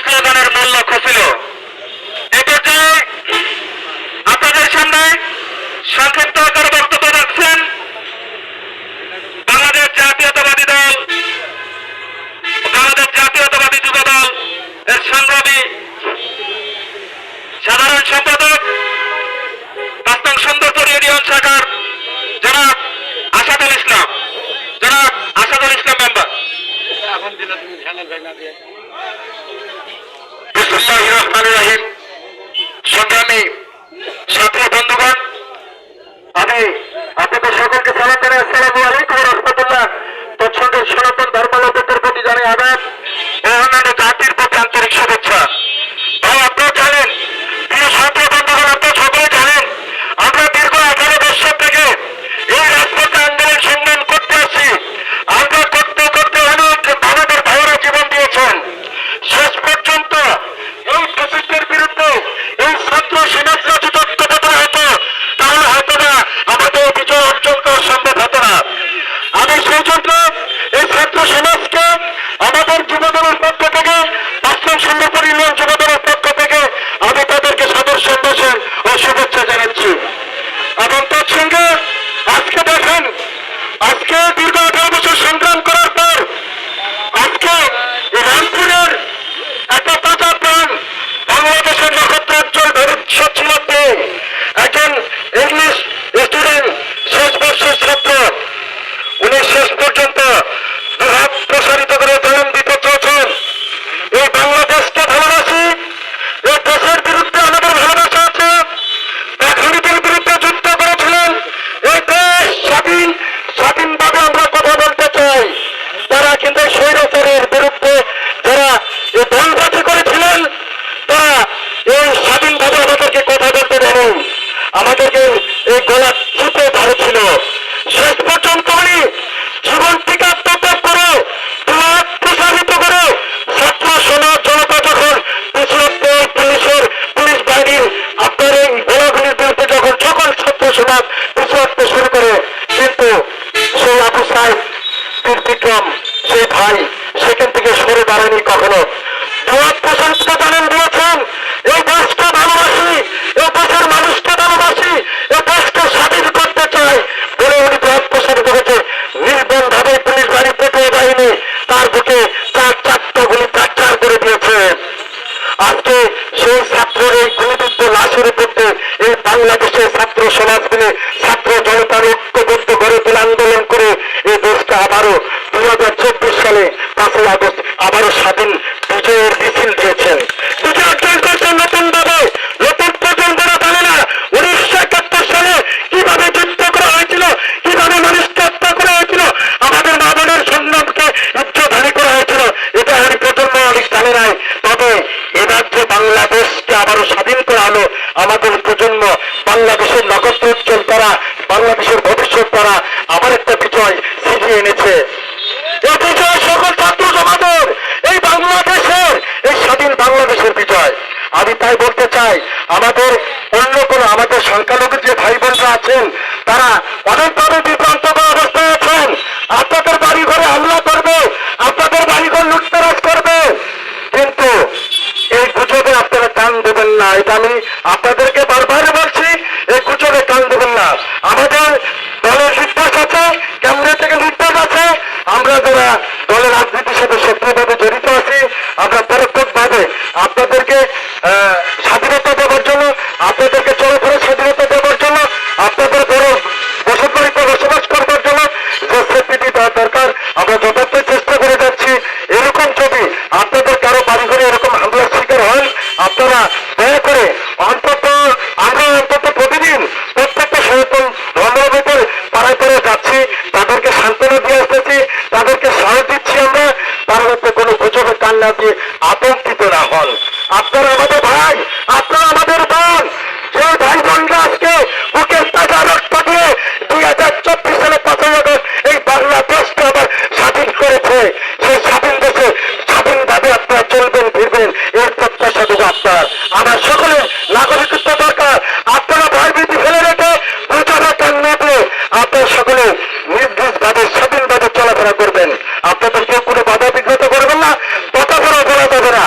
স্লোগানের মূল লক্ষ্য ছিল। এ পর্যায়ে আপনাদের সামনে সংক্ষিপ্ত আকারে বক্তব্য রাখছেন বাংলাদেশ জাতীয়তাবাদী দল, বাংলাদেশ জাতীয়তাবাদী যুব দল এর সংগ্রামী সাধারণ সম্পাদক, ৫ নং সুন্দরপুর ইউনিয়ন শাখার জনাব আসাদুল ইসলাম, জনাব আসাদুল ইসলাম মেম্বার। বিসমিল্লাহির রহমানির রহিম। সংগ্রামী ছাত্র বন্ধুগণ, আমি আপনাদের সকলকে সালাম জানাই। আসসালামু আলাইকুম ওয়া রাহমাতুল্লাহ। তৎসঙ্গে সনাতন ধর্মাবলম্বীদের প্রতি জানাই আদাব ও অন্যান্য জাতির প্রতি আন্তরিক শুভেচ্ছা। ভাই, আপনারা জানেন, প্রিয় ছাত্র বন্ধুগণ, আপনারা সকলে জানেন, আমরা দীর্ঘ 18 বছর থেকে এই রাজপথে আন্দোলন সংগ্রাম করতে আসছি। আমরা করতে করতে অনেক আমাদের ভাইয়েরা জীবন দিয়েছেন। শেষ পর্যন্ত এই ফ্যাসিস্টের বিরুদ্ধে এই ছাত্র সমাজরা যদি ঐক্যবদ্ধ হতো, তাহলে হয়তো না আমাদের বিজয় অর্জন করা সম্ভব হতো না। আমি সেই জন্য এই ছাত্র সমাজকে আমাদের যুবদলের পক্ষ থেকে, ৫ নং সুন্দরপুর ইউনিয়ন যুবদলের পক্ষ থেকে আমি তাদেরকে সাদর সম্ভাষণ ও শুভেচ্ছা জানাচ্ছি। এবং তার সঙ্গে আজকে দেখেন, আজকে দীর্ঘ 18 বছর সংগ্রাম করার পর আজকে রামপুরের একটা তাজা প্রাণ বাংলাদেশের নক্ষত্রাঞ্চল ভবিষ্যৎ ছিল একজন ইংলিশ স্টুডেন্ট, শেষ বর্ষের ছাত্র। উনি শেষ পর্যন্ত হাত প্রসারিত করে জন্ম দিতে চেয়েছেন। এই বাংলাদেশকে ভালোবাসি, এই দেশের বিরুদ্ধে আমাদের ভালোবাসা আছে। ব্যাখ্যানীদের বিরুদ্ধে যুদ্ধ করেছিলেন। এই দেশ স্বাধীনভাবে আমরা কথা বলতে চাই। তারা কিন্তু স্বৈরাচারের বিরুদ্ধে যারা এই দলবাজি করেছিলেন, তারা এই স্বাধীনভাবে আমাদেরকে কথা বলতে দেন, আমাদেরকে এই গলা চিপে ধরেছিল। শেষ পর্যন্ত উনি জীবন থেকে আত্মত্যাগ করে, হাত প্রসারিত করে ছাত্র সমাজ জনতা যখন পুলিশ বাহিনীর আপনার এই গোলাগুলির বিরুদ্ধে যখন সকল ছাত্র সমাজ পিছু শুরু করে, কিন্তু সেই আবু সাহেব বিক্রম, সেই ভাই সেখান থেকে সরে দাঁড়ায়নি কখনো। হাত প্রসারিত জানান দিয়েছেন, এই দেশকে ভালোবাসি, এই দেশের মানুষকে ভালোবাসি, এই দেশকে স্বাধীন করতে চাই বলে উনি হাত প্রসারিত হয়েছে। নির্মমভাবে পুলিশ বাহিনী, পেট্রোল বাহিনী তার বুকে 4 গুলি ফ্র্যাকচার করে দিয়েছে। আজকে সেই ছাত্রের এই গুলিবিদ্ধ লাশের উপরে এই বাংলাদেশের ছাত্র সমাজগুলি, ছাত্র জনতার ঐক্যবদ্ধ গড়ে তোলা আন্দোলন করে এই দেশকে আবারও 2024 সালে 5ই আগস্ট আবারও স্বাধীন বিজয়ের মিছিল দিয়েছেন। বিজয় অর্জন করছেন নতুন ভাবে। নতুন প্রজন্মরা জানে না 1971 সালে কিভাবে যুদ্ধ করা হয়েছিল, কিভাবে মানুষকে হত্যা করা হয়েছিল, আমাদের মা বোনের সংগ্রামকে উচ্চধারী করা হয়েছিল। এটা এই প্রজন্ম অনেক জানে নাই। তবে এবার যে বাংলাদেশকে আবারও স্বাধীন করা হলো, আমাদের প্রজন্ম বাংলাদেশের নক্ষত্র উজ্জ্বল করা, বাংলাদেশের ভবিষ্যৎ করা আবার একটা বিজয় ছিনিয়ে এনেছে। এই বিজয় সকল ছাত্র সমাজের, এই বাংলাদেশের, এই স্বাধীন বাংলাদেশের বিজয়। আমি তাই বলতে চাই, আমাদের অন্য কোনো আমাদের সংখ্যালঘু যে ভাই বোনরা আছেন, তারা অনেকভাবে বিভ্রান্তকর অবস্থায় আছেন। আপনাদের বাড়ি ঘরে হামলা করবে, আপনাদের বাড়িঘর লুটতরাজ করবে, কিন্তু এই গুজবে আপনারা কান দেবেন না। এটা আমি আপনাদেরকে বারবার বলছি, এই গুজবে কান দেবেন না। আমাদের দলের নির্দেশ আছে, কেন্দ্র থেকে নির্দেশ আছে। আমরা যারা দলের রাজনীতির সাথে সক্রিয়ভাবে জড়িত আছি, আমরা পরোক্ষভাবে আপনাদেরকে স্বাধীনতা দেওয়ার জন্য, আপনাদেরকে চলাফেরার স্বাধীনতা দেওয়ার জন্য, আপনাদের বড় বসতবাড়িতে বসবাস করবার জন্য যে সেফটি দেওয়া দরকার আমরা যথার্থ চেষ্টা করে যাচ্ছি। এরকম যদি আপনাদের কারো বাড়িঘরে এরকম হামলার শিকার হন, আপনারা দয়া করে আমরা অন্তত প্রতিদিন প্রত্যেকটা সচেতন ধর্মাবলম্বীদের পাড়ায় পাড়ায় যাচ্ছি, তাদেরকে সান্ত্বনা দিয়ে আসতেছি, তাদেরকে সাহস দিচ্ছি আমরা, তারা যাতে কোনো গুজবে কান না দিয়ে আতঙ্কিত না হন। আপনারা আমাদের ভাই, আপনারা আমাদের বোন। যে ভাই বোনরা আজকে বুকের তাজা রক্ত দিয়ে 2024 সালে 5ই আগস্ট এই বাংলাদেশকে আবার স্বাধীন করেছে, সেই স্বাধীন দেশে স্বাধীনভাবে আপনারা চলবেন ফিরবেন, এর প্রত্যাশা দেবো আপনার। আমার সকলের নাগরিকত্ব দরকার। আপনারা ভয়ভীতি ফেলে রেখে গুজবে কান না দিয়ে আপনারা সকলে নির্ভীকভাবে স্বাধীনভাবে চলাফেরা করবেন। আপনাদের কেউ কোনো বাধা বিঘ্নত করবেন না, কথা বলা যাবে না।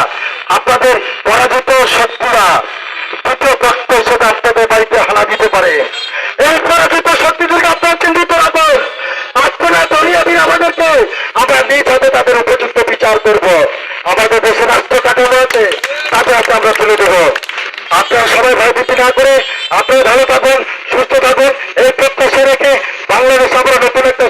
আপনার আপনাদের পরাজিত শক্তিরা দ্বিতীয় পক্ষ হিসেবে আপনাদের বাড়িতে হানা দিতে পারে। এই পরাজিত শক্তিদেরকে আপনারা চিহ্নিত রাখুন। আপনারা দলীয় দিন আমাদেরকে, আমরা নিজ হাতে তাদের উপযুক্ত বিচার করব। আমাদের দেশে রাষ্ট্র কাঠামো আছে, তাদের হাতে আমরা তুলে দেব। আপনারা সবাই ভয়ভীতি না করে আপনারা ভালো থাকুন, সুস্থ থাকুন, এই প্রত্যাশা রেখে বাংলাদেশ আমরা নতুন একটা